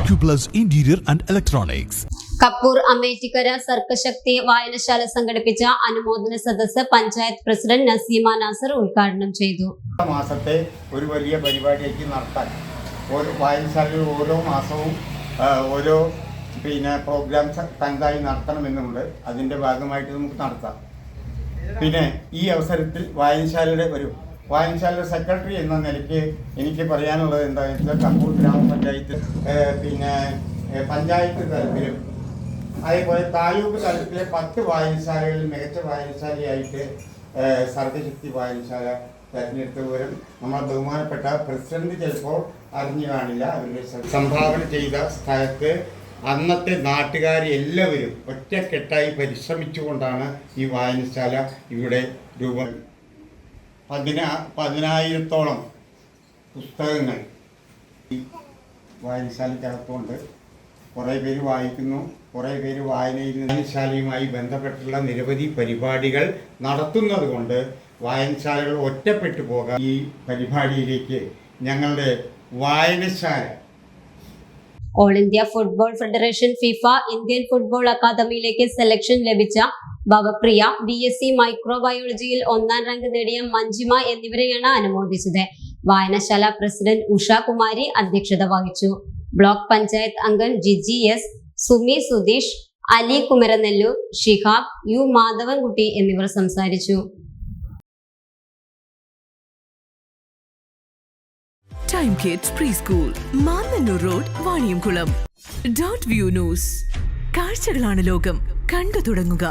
Acuplus Interior and Electronics. Kappur അമേറ്റിക്കര സർക്കശക്തി വായനശാല സംഘടിപ്പിച്ച അനുമോദന സദസ്സ് പഞ്ചായത്ത് പ്രസിഡന്റ് നസീമ നാസർ ഉദ്ഘാടനം ചെയ്തു. മാസത്തെ ഒരു വലിയ പരിപാടിയാക്കി നടത്താൻ ഓരോ വായനശാലയിൽ ഓരോ മാസവും ഓരോ പ്രോഗ്രാംസ് തനതായി നടത്തണമെന്നുണ്ട്. അതിൻ്റെ ഭാഗമായിട്ട് നമുക്ക് നടത്താം. പിന്നെ ഈ അവസരത്തിൽ വായനശാലയുടെ സെക്രട്ടറി എന്ന നിലയ്ക്ക് എനിക്ക് പറയാനുള്ളത് എന്താണെന്ന് വെച്ചാൽ കപ്പൂർ ഗ്രാമപഞ്ചായത്ത് പഞ്ചായത്ത് തലത്തിലും അതേപോലെ താലൂക്ക് തലത്തിലെ 10 വായനശാലകളിൽ മികച്ച വായനശാലയായിട്ട് സർഗശക്തി വായനശാല തിരഞ്ഞെടുത്ത വിവരം നമ്മൾ ബഹുമാനപ്പെട്ട പ്രസിഡന്റ് ചിലപ്പോൾ അറിഞ്ഞു കാണില്ല. അവരുടെ സംഭാവന ചെയ്ത സ്ഥലത്ത് അന്നത്തെ നാട്ടുകാരെല്ലാവരും ഒറ്റക്കെട്ടായി പരിശ്രമിച്ചുകൊണ്ടാണ് ഈ വായനശാല ഇവിടെ രൂപം. 10,000-ഓളം പുസ്തകങ്ങൾ ഈ വായനശാലയ്ക്കകത്തുണ്ട്. കുറേ പേര് വായിക്കുന്നു, കുറേ പേര് വായനശാലയുമായി ബന്ധപ്പെട്ടുള്ള നിരവധി പരിപാടികൾ നടത്തുന്നത് കൊണ്ട് വായനശാലകൾ ഒറ്റപ്പെട്ടു പോകാം. ഈ പരിപാടിയിലേക്ക് ഞങ്ങളുടെ വായനശാല all India football federation FIFA Indian football അക്കാദമിയിലേക്ക് സെലക്ഷൻ ലഭിച്ച ഭവപ്രിയ, BSc മൈക്രോബയോളജിയിൽ 1ാം റാങ്ക് നേടിയ മഞ്ജിമ എന്നിവരെയാണ് അനുമോദിച്ചത്. വായനശാല പ്രസിഡന്റ് ഉഷ കുമാരി അധ്യക്ഷത വഹിച്ചു. ബ്ലോക്ക് പഞ്ചായത്ത് അംഗം ജിജി എസ്, സുമി സുധീഷ്, അലി കുമരനെല്ലൂർ, ഷിഹാബ്, യു മാധവൻകുട്ടി എന്നിവർ സംസാരിച്ചു. Time kids pre school, Mannannur road, Vaniyamkulam. Dot view news. കാഴ്ചകളാണ് ലോകം, കണ്ടു തുടങ്ങുക.